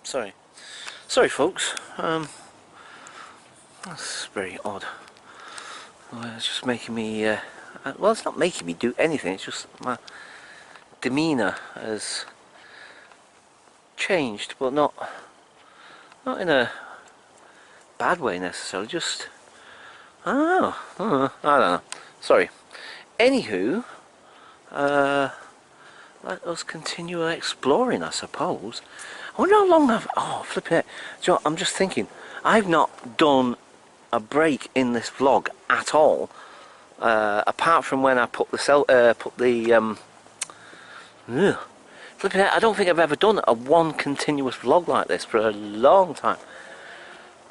Sorry folks, that's very odd. Well, it's just making me, well, it's not making me do anything, it's just my demeanour has changed, but not in a bad way necessarily, just, I don't know, sorry. Anywho, let us continue exploring, I suppose. I wonder how long flipping it. Do you know what, I'm just thinking, I've not done a break in this vlog at all, apart from when I put the flipping it, I don't think I've ever done a one continuous vlog like this for a long time.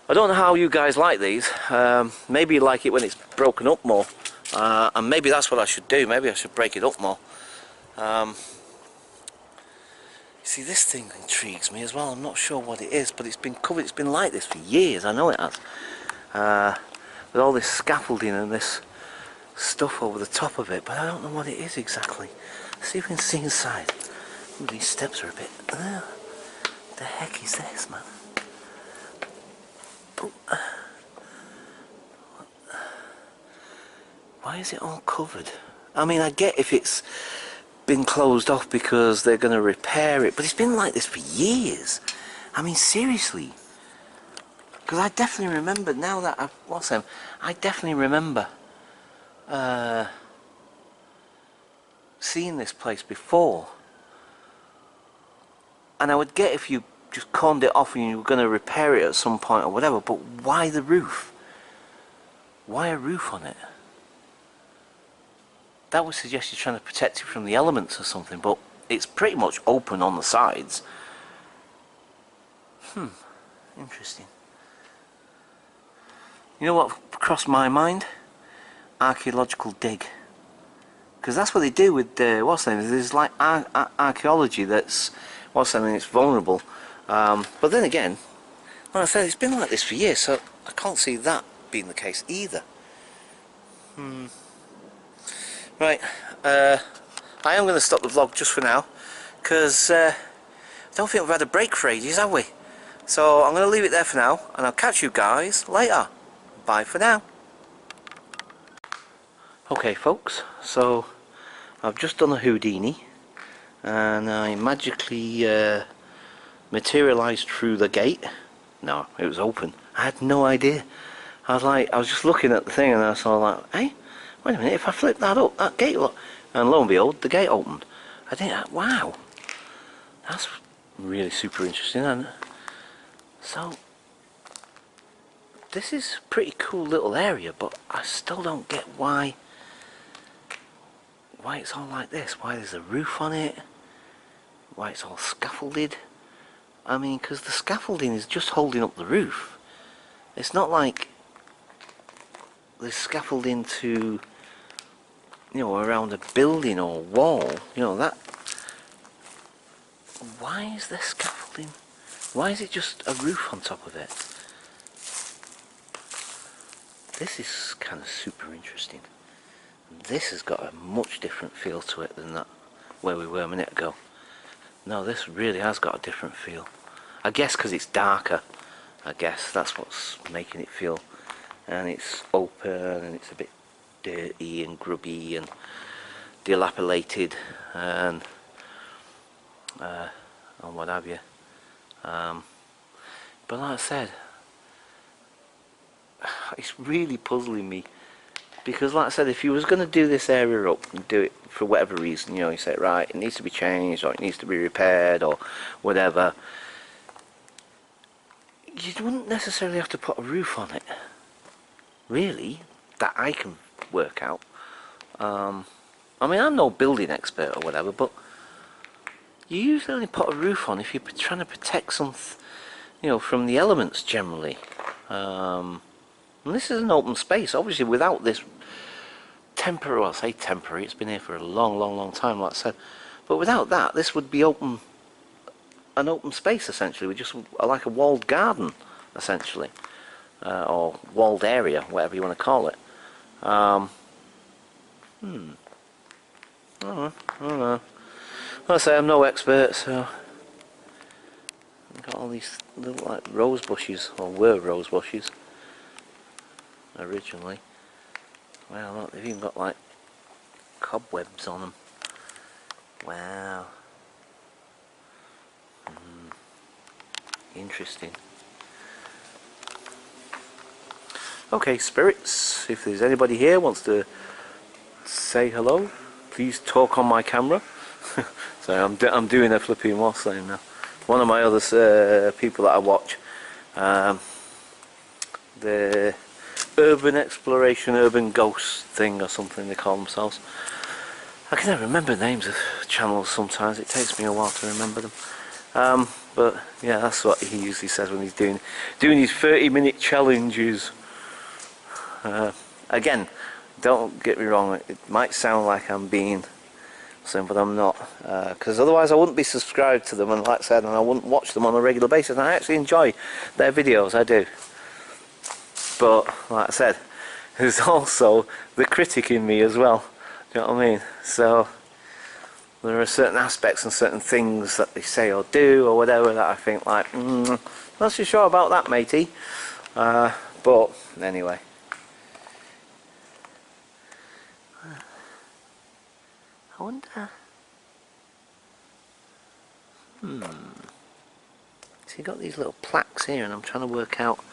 I don't know how you guys like these. Maybe you like it when it's broken up more, and maybe that's what I should do. Maybe I should break it up more. See, this thing intrigues me as well. I'm not sure what it is, but it's been covered, it's been like this for years, I know it has. With all this scaffolding and this stuff over the top of it, but I don't know what it is exactly. Let's see if we can see inside. Ooh, these steps are a bit... what the heck is this, man? Oh. Why is it all covered? I mean, I get if it's been closed off because they're going to repair it, but it's been like this for years. I mean, seriously. Because I definitely remember, now that I definitely remember seeing this place before. And I would get if you just conned it off and you were going to repair it at some point or whatever, but why the roof? Why a roof on it? That would suggest you're trying to protect it from the elements or something, but it's pretty much open on the sides. Interesting. You know what crossed my mind? Archaeological dig. Because that's what they do with there's like archaeology that's it's vulnerable. But then again, like I said, it's been like this for years, so I can't see that being the case either. Right, I am going to stop the vlog just for now, because I don't think we've had a break for ages, have we? So I'm going to leave it there for now, and I'll catch you guys later. Bye for now. Okay folks, so I've just done a Houdini, and I magically materialised through the gate. No, it was open. I had no idea. I was just looking at the thing, and I saw like, hey, wait a minute, if I flip that up, that gate, look, and lo and behold, the gate opened. I think, wow, that's really super interesting, isn't it? So, this is a pretty cool little area, but I still don't get why it's all like this, why there's a roof on it, why it's all scaffolded. I mean, because the scaffolding is just holding up the roof. It's not like there's scaffolding to, around a building or wall, that. Why is there scaffolding? Why is it just a roof on top of it? This is kind of super interesting. This has got a much different feel to it than that where we were a minute ago. No, this really has got a different feel. I guess because it's darker. I guess that's what's making it feel. And it's open and it's a bit dirty and grubby and dilapidated and what have you. But like I said, it's really puzzling me, because like I said, if you was going to do this area up and do it for whatever reason, you say, right, it needs to be changed or it needs to be repaired or whatever, you wouldn't necessarily have to put a roof on it, really, that I can work out. I mean, I'm no building expert or whatever, but you usually only put a roof on if you're trying to protect something, from the elements generally. And this is an open space, obviously. Without this temporary, well, I say temporary, it's been here for a long time, like I said, but without that, this would be an open space essentially, with just like a walled garden essentially, or walled area, whatever you want to call it. I don't know. Like I say, I'm no expert, so got all these little like rose bushes, or were rose bushes originally. Wow, look, they've even got like cobwebs on them. Wow. Interesting. Okay, spirits, if there's anybody here wants to say hello, please talk on my camera. So I'm doing a flipping what's name now. One of my other people that I watch, the urban exploration, urban ghost thing or something they call themselves. I can never remember names of channels sometimes, it takes me a while to remember them. But yeah, that's what he usually says when he's doing his 30-minute challenges. Again, don't get me wrong, it might sound like I'm being something, but I'm not, because otherwise I wouldn't be subscribed to them, and like I said, and I wouldn't watch them on a regular basis. And I actually enjoy their videos, I do. But like I said, there's also the critic in me as well. Do you know what I mean? So there are certain aspects and certain things that they say or do or whatever that I think like, not so sure about that, matey. But anyway. I wonder. So you got these little plaques here, and I'm trying to work out.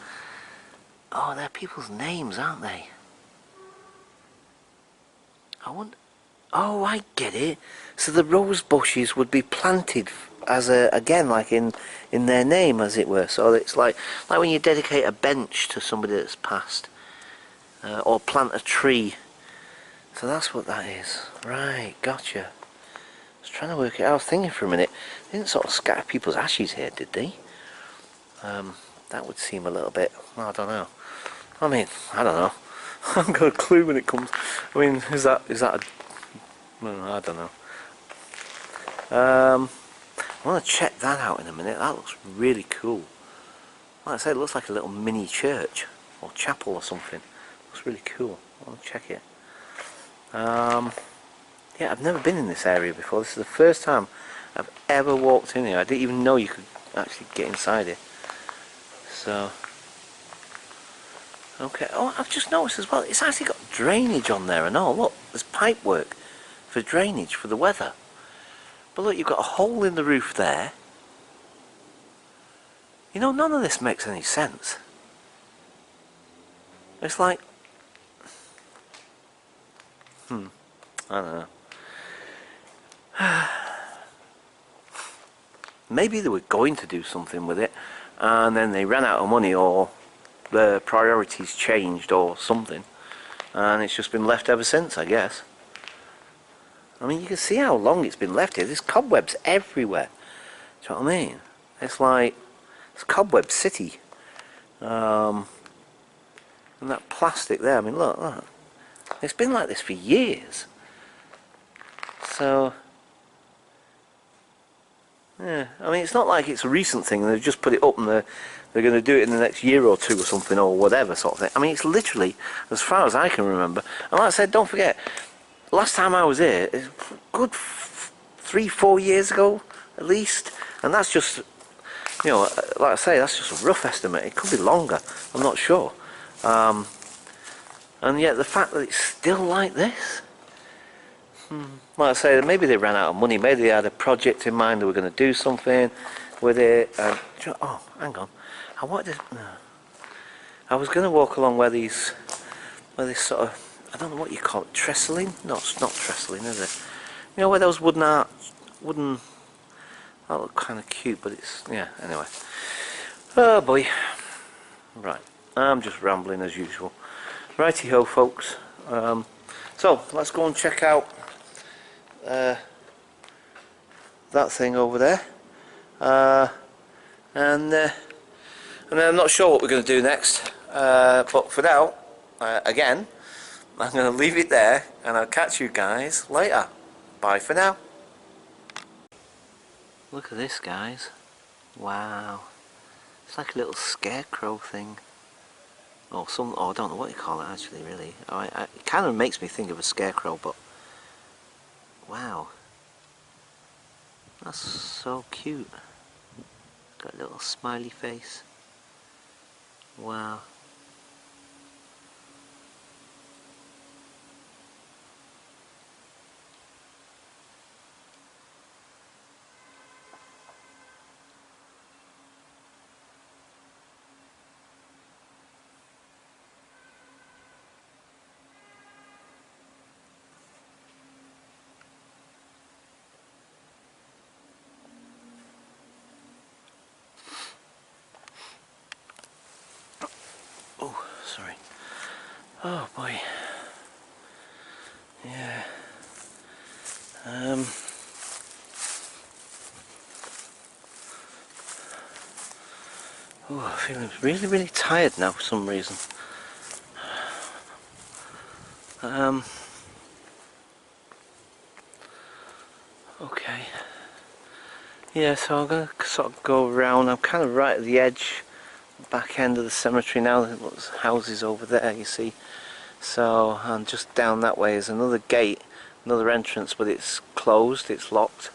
Oh, they're people's names, aren't they? I wonder. Oh, I get it. So the rose bushes would be planted as a, again, like in their name, as it were. So it's like when you dedicate a bench to somebody that's passed, or plant a tree. So that's what that is. Right, gotcha. I was trying to work it out. I was thinking for a minute. They didn't sort of scatter people's ashes here, did they? That would seem a little bit, well, I don't know. I mean, I don't know. I haven't got a clue when it comes. I mean, is that a, well, I don't know. I want to check that out in a minute. That looks really cool. Like I said, it looks like a little mini church or chapel or something. Looks really cool. I want to check it. Yeah, I've never been in this area before. This is the first time I've ever walked in here. I didn't even know you could actually get inside here. So, okay. Oh, I've just noticed as well, it's actually got drainage on there and all. Look, there's pipe work for drainage for the weather. But look, you've got a hole in the roof there. You know, none of this makes any sense. It's like, I don't know. Maybe they were going to do something with it, and then they ran out of money, or the priorities changed or something, and it's just been left ever since, I guess. I mean, you can see how long it's been left here. There's cobwebs everywhere. Do you know what I mean? It's like, it's Cobweb City. And that plastic there, I mean, look. It's been like this for years. So, yeah, I mean, it's not like it's a recent thing and they've just put it up and they're going to do it in the next year or two or something or whatever sort of thing. I mean, it's literally, as far as I can remember, and like I said, don't forget, last time I was here, it's good 3-4 years ago at least, and that's just, you know, like I say, that's just a rough estimate. It could be longer, I'm not sure. And yet the fact that it's still like this, like I say, maybe they ran out of money, maybe they had a project in mind, they were going to do something with it. Oh, hang on, I was going to walk along where this sort of, I don't know what you call it, trestling? No, it's not trestling, is it? You know, where those wooden, that look kind of cute, but it's, yeah, anyway. Oh boy. Right, I'm just rambling as usual. Righty-ho, folks. So, let's go and check out that thing over there. And I'm not sure what we're going to do next. But for now, again, I'm going to leave it there, and I'll catch you guys later. Bye for now. Look at this, guys. Wow. It's like a little scarecrow thing. Or I don't know what you call it actually, really. It kind of makes me think of a scarecrow, but wow. That's so cute. Got a little smiley face. Wow. Oh, sorry. Oh boy. Yeah. Oh, I'm feeling really, really tired now for some reason. Okay. Yeah, so I'm gonna sort of go around. I'm kind of right at the edge, back end of the cemetery now. There's houses over there, you see. So, and just down that way is another gate, another entrance, but it's closed, it's locked.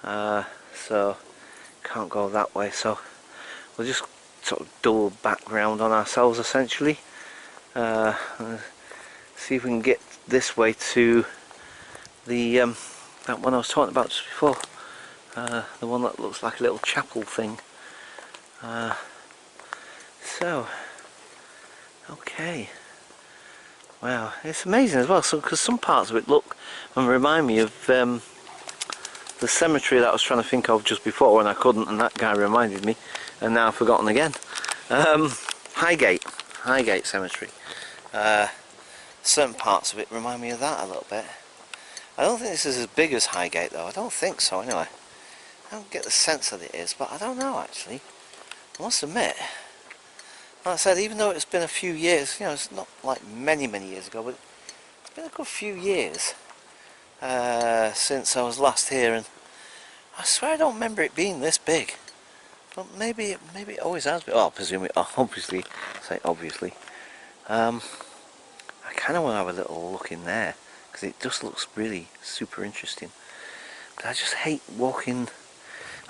So, can't go that way. So, we'll just sort of double back round on ourselves essentially. See if we can get this way to the that one I was talking about just before. The one that looks like a little chapel thing. So, okay. Wow, it's amazing as well. So, because some parts of it look and remind me of the cemetery that I was trying to think of just before, and I couldn't, and that guy reminded me, and now I've forgotten again. Highgate Cemetery. Certain parts of it remind me of that a little bit. I don't think this is as big as Highgate though. I don't think so anyway. I don't get the sense that it is, but I don't know actually. I must admit. Like I said, even though it's been a few years, you know, it's not like many years ago, but it's been a good few years since I was last here, and I swear I don't remember it being this big. But maybe it always has been. Oh, presumably, obviously, say obviously. I kind of want to have a little look in there because it just looks really super interesting. But I just hate walking.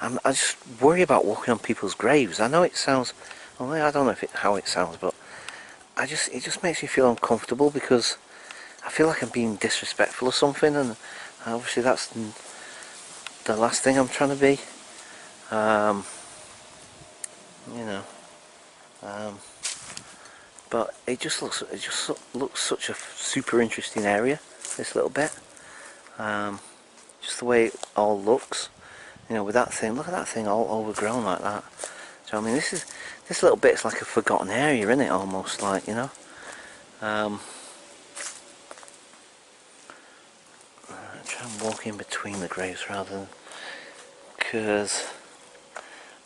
I just worry about walking on people's graves. I know it sounds. Well, I don't know how it sounds, but it just makes me feel uncomfortable because I feel like I'm being disrespectful or something, and obviously that's the last thing I'm trying to be. You know. But it just looks such a super interesting area, this little bit. Just the way it all looks, you know, with that thing. Look at that thing all overgrown like that. So I mean, this little bit's like a forgotten area, isn't it? Almost like, you know. Try and walk in between the graves rather than, because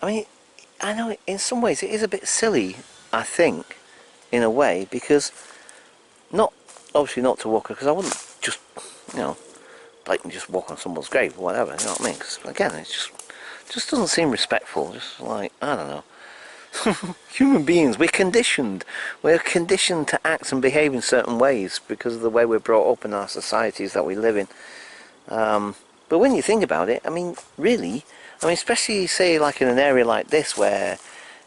I mean, I know in some ways it is a bit silly, I think, in a way, because obviously not to walk, because I wouldn't just, you know, blatantly just walk on someone's grave or whatever, you know what I mean? Because again, it just doesn't seem respectful. Just like, I don't know. Human beings, we're conditioned to act and behave in certain ways because of the way we're brought up in our societies that we live in. But when you think about it, I mean, really, I mean, especially say like in an area like this where,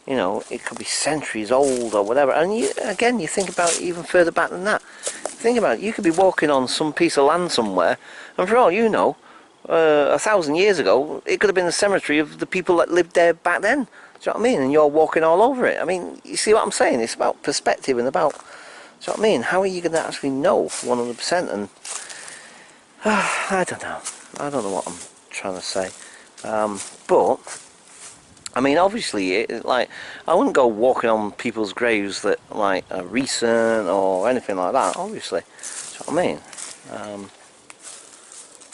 you know, it could be centuries old or whatever, and again, you think about it even further back than that. Think about it, you could be walking on some piece of land somewhere, and for all you know, 1,000 years ago, it could have been the cemetery of the people that lived there back then. Do you know what I mean? And you're walking all over it. I mean, you see what I'm saying? It's about perspective and about, do you know what I mean? How are you going to actually know 100%? And I don't know. I don't know what I'm trying to say. But I mean, obviously, like, I wouldn't go walking on people's graves that like are recent or anything like that. Obviously, do you know what I mean?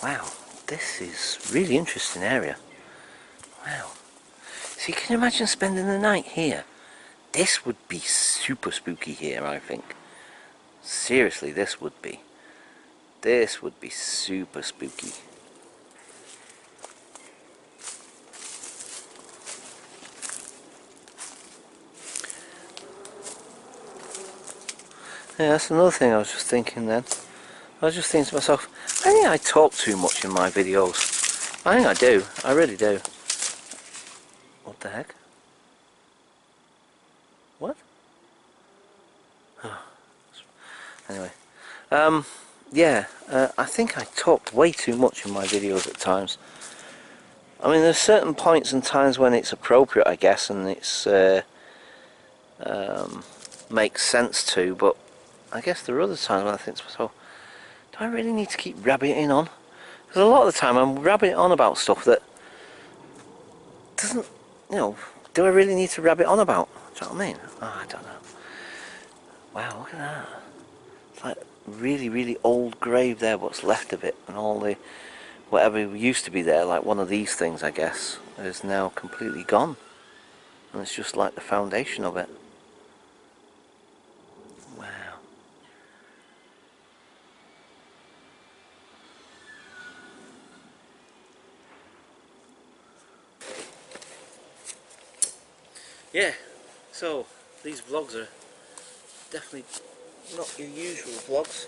Wow, this is really interesting area. Wow. See, can you imagine spending the night here? This would be super spooky here, I think. Seriously, this would be. This would be super spooky. Yeah, that's another thing I was just thinking then. I was just thinking to myself, I think I talk too much in my videos. I think I do. I really do. What the heck? What? Anyway, yeah, I think I talk way too much in my videos at times. I mean, there's certain points and times when it's appropriate, I guess, and it's makes sense to, but I guess there are other times when I think to myself, do I really need to keep rabbiting on? Because a lot of the time I'm rabbiting on about stuff that doesn't, you know, do I really need to rabbit on about? Do you know what I mean? Oh, I don't know. Wow, look at that. It's like really, really old grave there, what's left of it, and all the, whatever used to be there, like one of these things, I guess, is now completely gone. And it's just like the foundation of it. Wow. Yeah, so these vlogs are definitely not your usual vlogs.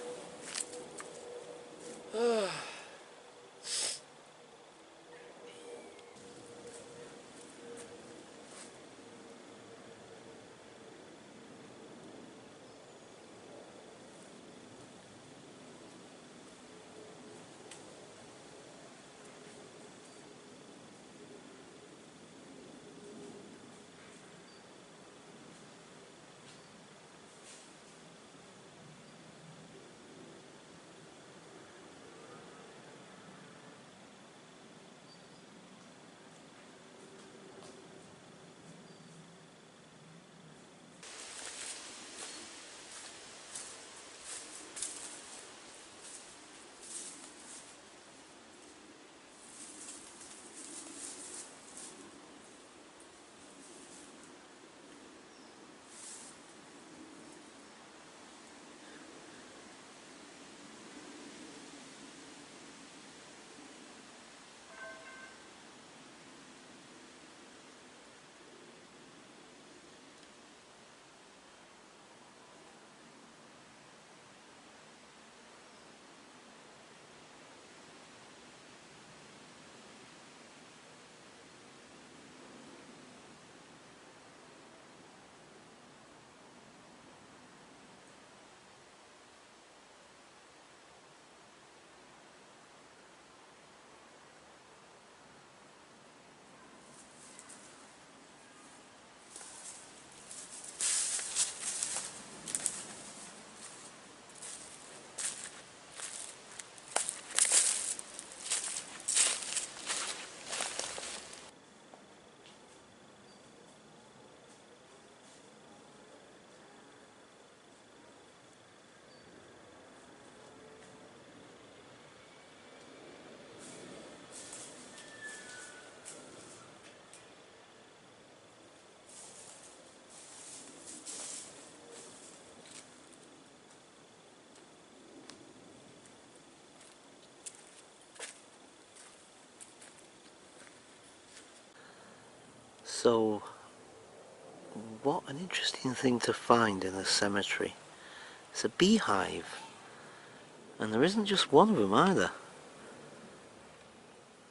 So, what an interesting thing to find in a cemetery. It's a beehive. And there isn't just one of them either.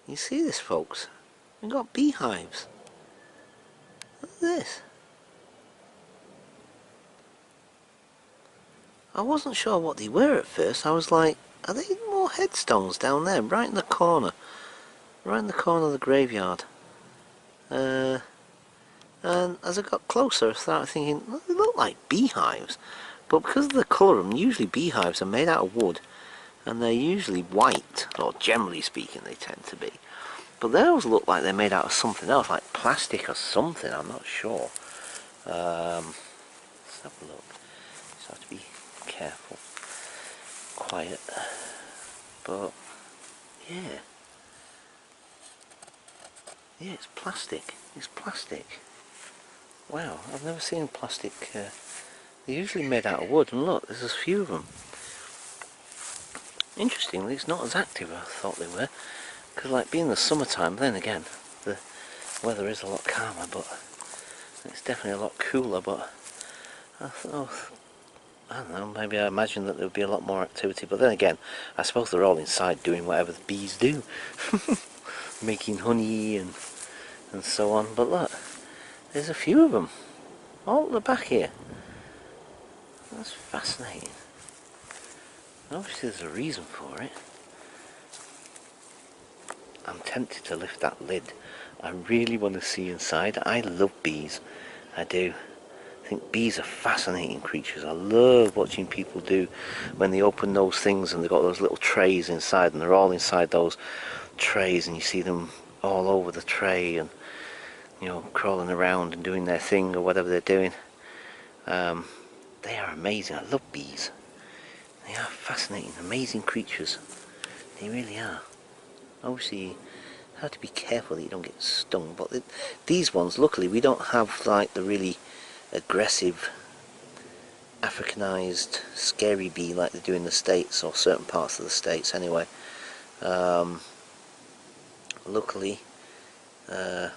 You see this, folks? We've got beehives. Look at this. I wasn't sure what they were at first. I was like, are they more headstones down there, right in the corner? Right in the corner of the graveyard. And as I got closer, I started thinking, well, they look like beehives. But because of the colour of them, usually beehives are made out of wood, and they're usually white, or generally speaking they tend to be. But they always look like they're made out of something else, like plastic or something, I'm not sure. Let's have a look. Just have to be careful. Quiet. But, yeah. Yeah, it's plastic. It's plastic. Wow, I've never seen plastic. They're usually made out of wood, and look, there's a few of them. Interestingly, it's not as active as I thought they were, because like being the summertime, then again, the weather is a lot calmer, but it's definitely a lot cooler, but I thought, I don't know, maybe I imagined that there would be a lot more activity, but then again, I suppose they're all inside doing whatever the bees do. Making honey and and so on. But look, there's a few of them all at the back here. That's fascinating. Obviously there's a reason for it. I'm tempted to lift that lid. I really want to see inside. I love bees. I do. I think bees are fascinating creatures. I love watching people do when they open those things and they've got those little trays inside and they're all inside those trays and you see them all over the tray and, you know, crawling around and doing their thing or whatever they're doing. They are amazing. I love bees. They are fascinating, amazing creatures. They really are. Obviously you have to be careful that you don't get stung, but these ones, luckily we don't have like the really aggressive Africanized scary bee like they do in the States, or certain parts of the States anyway. Luckily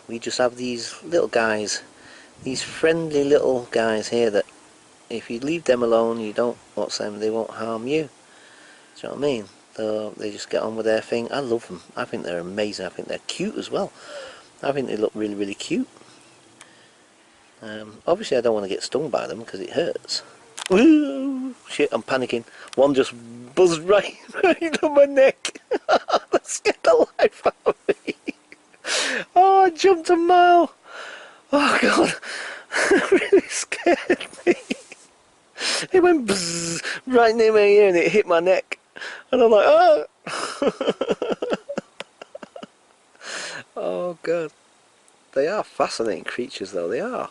we just have these little guys, these friendly little guys here that if you leave them alone, you don't watch them, they won't harm you. Do you know what I mean? They just get on with their thing. I love them. I think they're amazing. I think they're cute as well. I think they look really, really cute. Obviously I don't want to get stung by them because it hurts. Ooh, shit, I'm panicking. One just buzzed right on my neck. That scared the life out of me. Oh, I jumped a mile. Oh god, that really scared me. It went bzzz right near my ear and it hit my neck. And I'm like, oh! Oh god. They are fascinating creatures though, they are.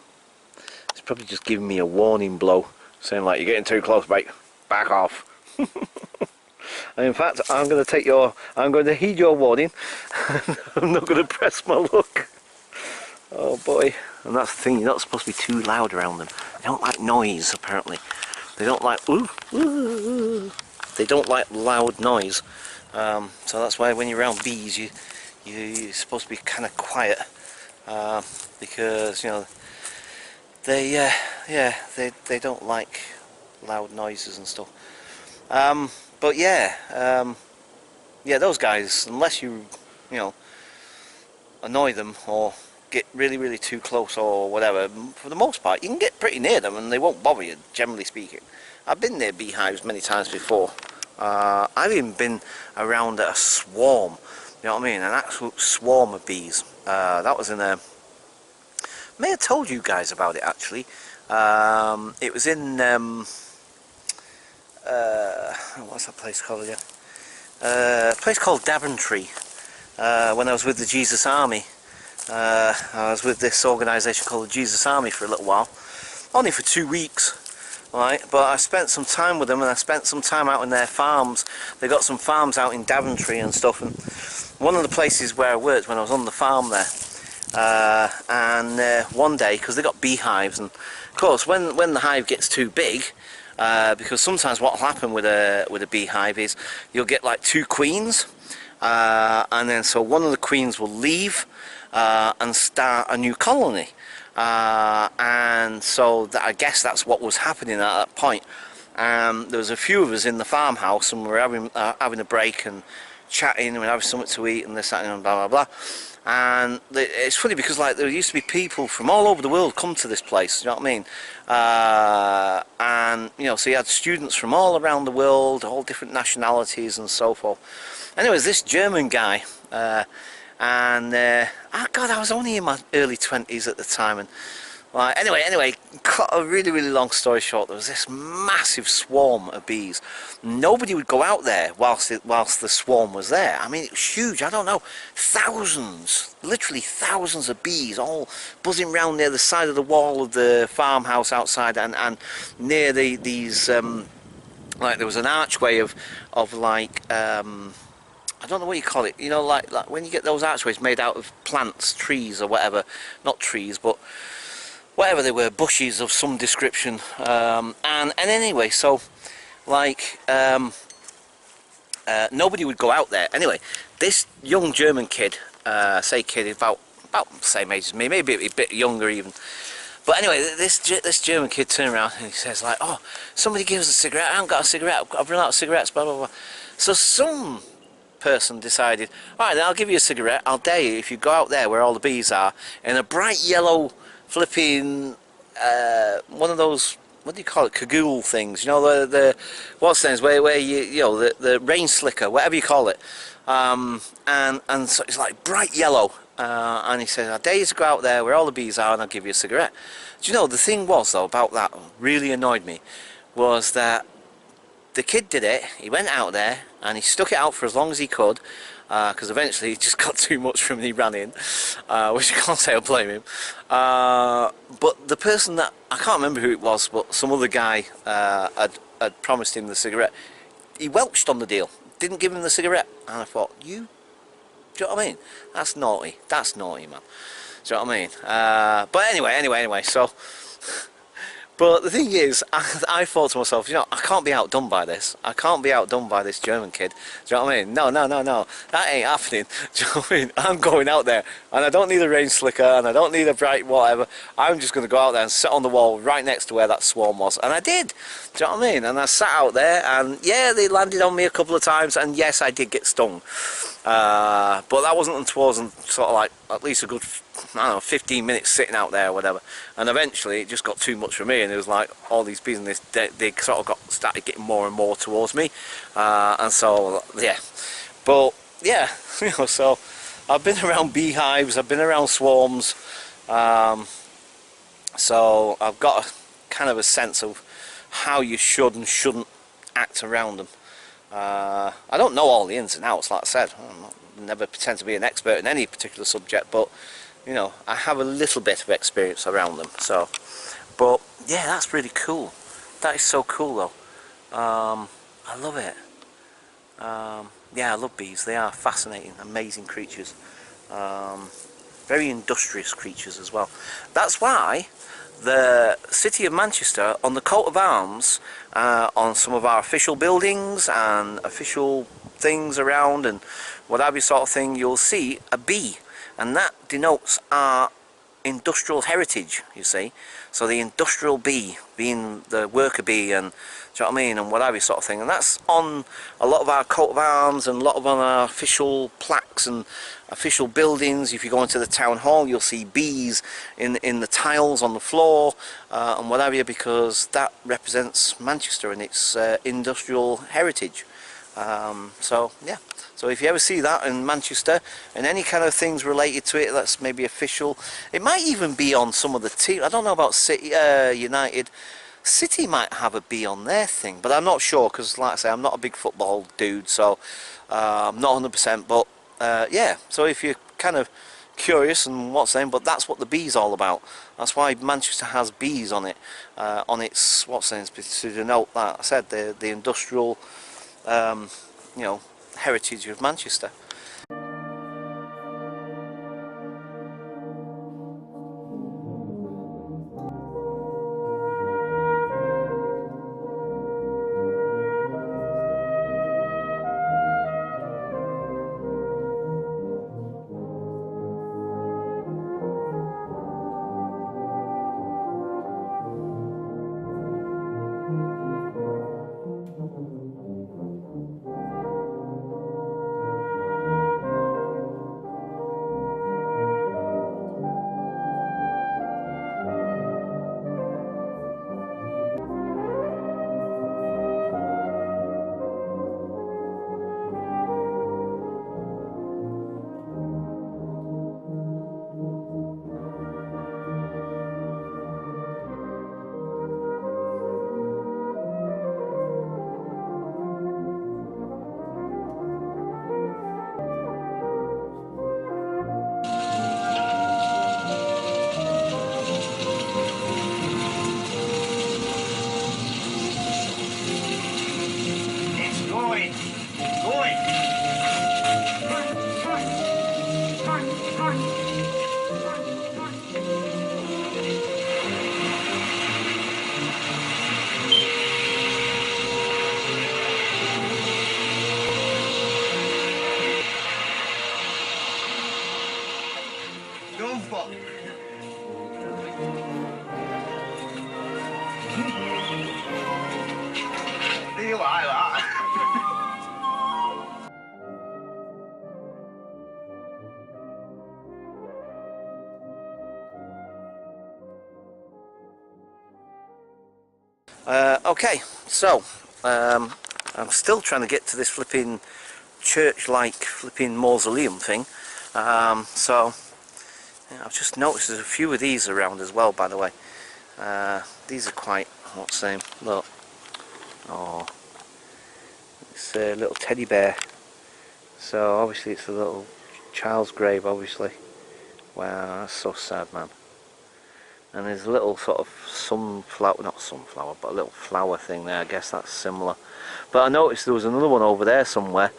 It's probably just giving me a warning blow, saying like, you're getting too close, mate. Back off. And in fact, I'm going to heed your warning. I'm not going to press my luck. Oh boy. And that's the thing, you're not supposed to be too loud around them. They don't like noise, apparently. They don't like, ooh, ooh. They don't like loud noise. So that's why when you're around bees, you're supposed to be kind of quiet. Because, you know, they don't like loud noises and stuff. But yeah, those guys, unless you know, annoy them or get really, really too close or whatever, for the most part, you can get pretty near them and they won't bother you, generally speaking. I've been near beehives many times before. I've even been around a swarm, you know what I mean, an absolute swarm of bees. That was in a... may have told you guys about it actually. It was in what's that place called again? A place called Daventry. When I was with the Jesus Army, I was with this organisation called the Jesus Army for a little while, only for 2 weeks. Right, but I spent some time with them, and I spent some time out in their farms. They got some farms out in Daventry and stuff, and one of the places where I worked when I was on the farm there, one day, because they got beehives, and of course when the hive gets too big, because sometimes what will happen with a beehive is you'll get like 2 queens, and then so one of the queens will leave and start a new colony. And so I guess that's what was happening at that point. There was a few of us in the farmhouse and we were having a break and chatting and we were having something to eat and this, that and blah blah blah. And it's funny because like there used to be people from all over the world come to this place, you know what I mean? And you know, so you had students from all around the world, all different nationalities and so forth. Anyways, this German guy, God, I was only in my early 20s at the time, and anyway, cut a really, really long story short, there was this massive swarm of bees. Nobody would go out there whilst the swarm was there. I mean, it was huge. I don't know, thousands, literally thousands of bees, all buzzing around near the side of the wall of the farmhouse outside, and near these like there was an archway of like I don't know what you call it, you know, like when you get those archways made out of plants, trees or whatever, not trees, but whatever they were, bushes of some description, and anyway, so like nobody would go out there. Anyway, this young German kid, say kid, about the same age as me, maybe a bit younger even, but anyway, this German kid turned around and he says like, oh, somebody give us a cigarette, I haven't got a cigarette, I've run out of cigarettes, blah blah blah. So some person decided, alright then I'll give you a cigarette, I'll dare you if you go out there where all the bees are in a bright yellow flipping one of those, what do you call it, cagoule things, you know, the what's things where you know, the rain slicker, whatever you call it, and so it's like bright yellow, and he said, I dare you to go out there where all the bees are and I'll give you a cigarette. Do you know, the thing was though about that, really annoyed me, was that the kid did it. He went out there and he stuck it out for as long as he could, because eventually it just got too much for him and he ran in, which I can't say I blame him. But the person that, I can't remember who it was, but some other guy had promised him the cigarette. He welched on the deal, didn't give him the cigarette, and I thought, do you know what I mean? That's naughty, man. Do you know what I mean? But anyway, so but the thing is, I thought to myself, you know, I can't be outdone by this. I can't be outdone by this German kid. Do you know what I mean? No. That ain't happening. Do you know what I mean? I'm going out there, and I don't need a rain slicker, and I don't need a bright whatever. I'm just going to go out there and sit on the wall right next to where that swarm was. And I did. Do you know what I mean? And I sat out there, and yeah, they landed on me a couple of times, and yes, I did get stung. But that wasn't until I was sort of like at least a good, I don't know, 15 minutes sitting out there or whatever, and eventually it just got too much for me, and it was like all these bees, and they sort of started getting more and more towards me, and so yeah. But yeah, you know, so I've been around beehives, I've been around swarms, so I've got kind of a sense of how you should and shouldn't act around them. I don't know all the ins and outs, like I said. I never pretend to be an expert in any particular subject, but you know, I have a little bit of experience around them. So, but yeah, that's really cool. That is so cool, though. I love it. Yeah, I love bees. They are fascinating, amazing creatures. Very industrious creatures as well. That's why the City of Manchester, on the coat of arms, on some of our official buildings and official things around and whatever sort of thing, you'll see a bee, and that denotes our industrial heritage, you see. So the industrial bee being the worker bee, and do you know what I mean, and whatever sort of thing, and that's on a lot of our coat of arms and a lot of on our official plaques and official buildings. If you go into the town hall, you'll see bees in the tiles on the floor, and whatever, because that represents Manchester and its industrial heritage. So yeah, so if you ever see that in Manchester and any kind of things related to it that's maybe official, it might even be on some of the team. I don't know about City United. City might have a bee on their thing, but I'm not sure, because like I say, I'm not a big football dude, so I'm not 100%. But yeah, so if you're kind of curious and what's name, but that's what the bee's all about. That's why Manchester has bees on it, on its what's name, to denote that I said the industrial, you know, heritage of Manchester. Do you like that? Okay, so I'm still trying to get to this flipping church-like flipping mausoleum thing. So yeah, I've just noticed there's a few of these around as well, by the way. These are quite, what's the name? Look. Oh, it's a little teddy bear. So obviously it's a little child's grave, obviously. Wow, that's so sad, man. And there's a little sort of sunflower, not sunflower, but a little flower thing there. I guess that's similar. But I noticed there was another one over there somewhere.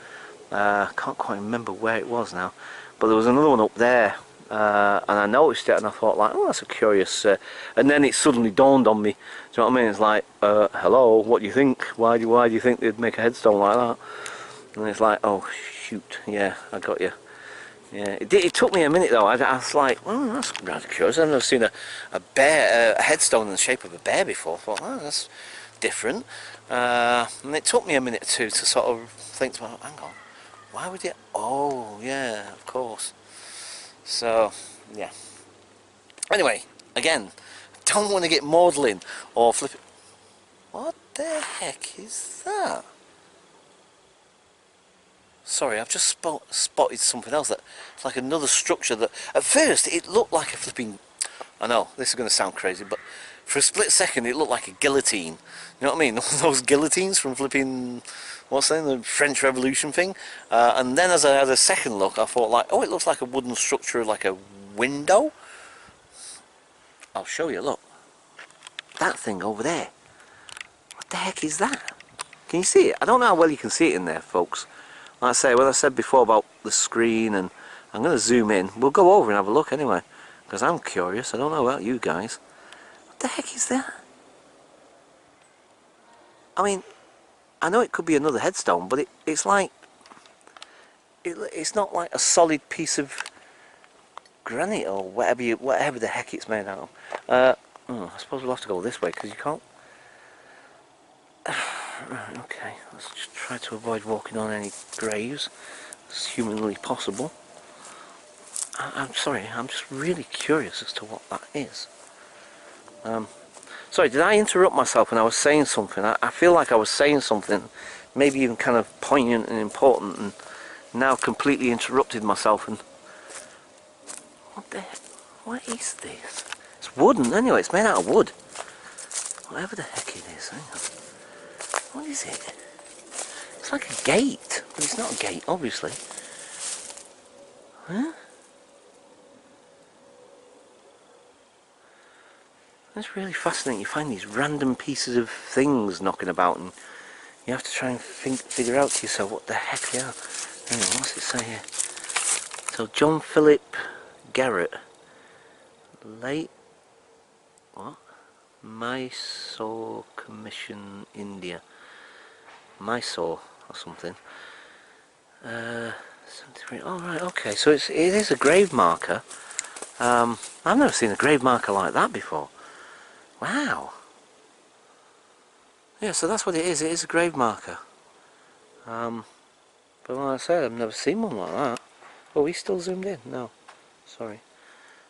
I can't quite remember where it was now. But there was another one up there. And I noticed it and I thought like, oh, that's a curious... and then it suddenly dawned on me. Do you know what I mean? It's like, hello, what do you think? Why do you think they'd make a headstone like that? And it's like, oh, shoot, yeah, I got you. Yeah, it took me a minute though. I was like, well, that's rather curious. I've never seen a bear, a headstone in the shape of a bear before. I thought, oh, that's different. And it took me a minute or two to sort of think, well, hang on, why would it? Oh, yeah, of course. So, yeah. Anyway, again, don't want to get maudlin or flip it. What the heck is that? Sorry, I've just spotted something else that it's like another structure that at first it looked like a flipping... I know, this is going to sound crazy, but for a split second it looked like a guillotine. You know what I mean? Those guillotines from flipping... what's that, the French Revolution thing? And then as I had a second look, I thought like, oh, it looks like a wooden structure, like a window. I'll show you, look. That thing over there. What the heck is that? Can you see it? I don't know how well you can see it in there, folks. Like I say, what I said before about the screen, and I'm going to zoom in. We'll go over and have a look anyway, because I'm curious. I don't know about you guys. What the heck is that? I mean, I know it could be another headstone, but it's like... it's not like a solid piece of granite or whatever the heck it's made out of. I suppose we'll have to go this way, because you can't... Right, okay, let's just try to avoid walking on any graves as humanly possible. I'm sorry, I'm just really curious as to what that is. Sorry, did I interrupt myself when I was saying something? I feel like I was saying something, maybe even kind of poignant and important, and now completely interrupted myself. And what the heck? What is this? It's wooden anyway, it's made out of wood. Whatever the heck it is, hang on. What is it? It's like a gate, but it's not a gate, obviously. Huh? It's really fascinating. You find these random pieces of things knocking about, and you have to try and figure out to yourself what the heck they are. Hang on, what's it say here? So, John Philip Garrett, late... what? Mysore Commission, India. Mysore or something. 73. Oh right, okay. So it is a grave marker. I've never seen a grave marker like that before. Wow. Yeah, so that's what it is. It is a grave marker. But like I said, I've never seen one like that. Oh, he's still zoomed in? No. Sorry.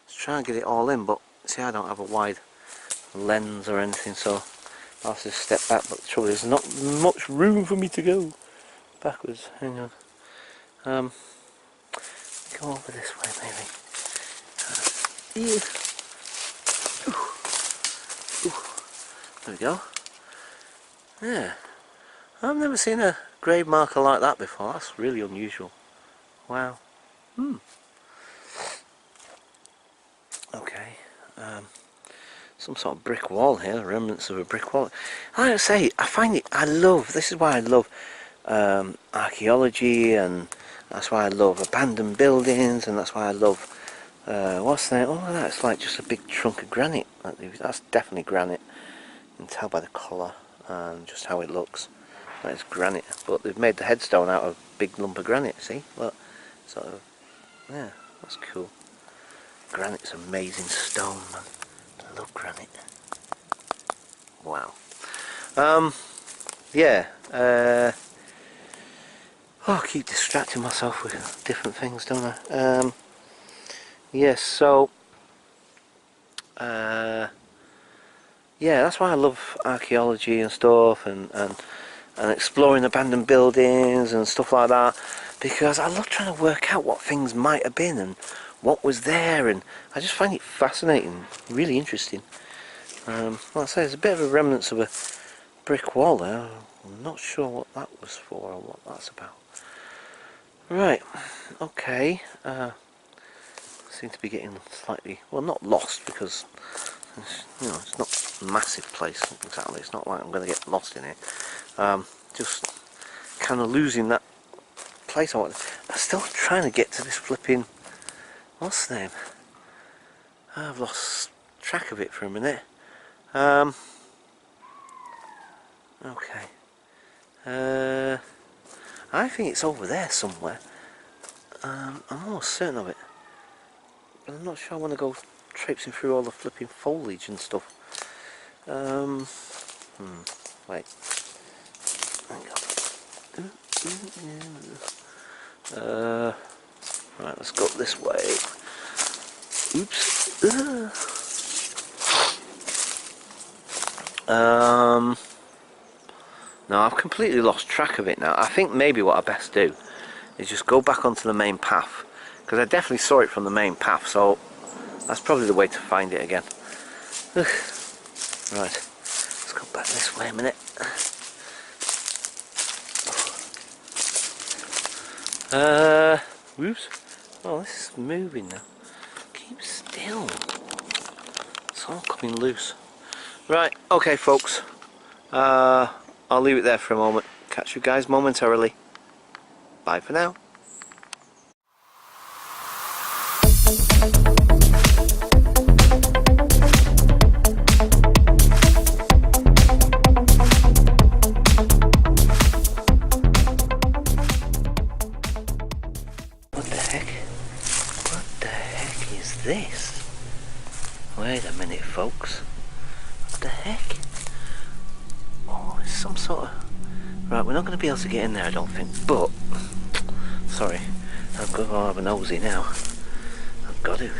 Let's try and get it all in, but see, I don't have a wide lens or anything, so I'll have to step back. But the trouble is, there's not much room for me to go backwards. Hang on. Go over this way, maybe. Yeah. There we go. Yeah. I've never seen a grave marker like that before. That's really unusual. Wow. Okay. Some sort of brick wall here, remnants of a brick wall. Like I say, this is why I love archaeology, and that's why I love abandoned buildings, and that's why I love, what's that? Oh, that's like just a big trunk of granite. That's definitely granite. You can tell by the colour and just how it looks. That is granite, but they've made the headstone out of a big lump of granite, see? Look, sort of, yeah, that's cool. Granite's amazing stone, man. I love granite. Wow. Yeah. I keep distracting myself with different things, don't I? Yes. So. yeah, that's why I love archaeology and stuff, and exploring abandoned buildings and stuff like that, because I love trying to work out what things might have been and what was there, and I just find it fascinating, really interesting. Like I say, there's a bit of a remnants of a brick wall there. I'm not sure what that was for or what that's about. Right, okay. Seem to be getting slightly, well, not lost, because it's not a massive place exactly. It's not like I'm going to get lost in it. Just kind of losing that place I want. I'm still trying to get to this flipping, what's the name? I've lost track of it for a minute. Okay. I think it's over there somewhere. I'm almost certain of it. But I'm not sure I want to go traipsing through all the flipping foliage and stuff. Wait. Hang on. Right, let's go this way. Oops. No, I've completely lost track of it now. I think maybe what I best do is just go back onto the main path, because I definitely saw it from the main path, so that's probably the way to find it again. Right, let's go back this way a minute. Whoops. Oh, this is moving now. Keep still. It's all coming loose. Right, okay folks. I'll leave it there for a moment. Catch you guys momentarily. Bye for now. What the heck? What the heck is this? Wait a minute folks. What the heck? Oh, it's some sort of... Right, we're not going to be able to get in there I don't think, but... Sorry, I've got to have a nosy now. I've got to.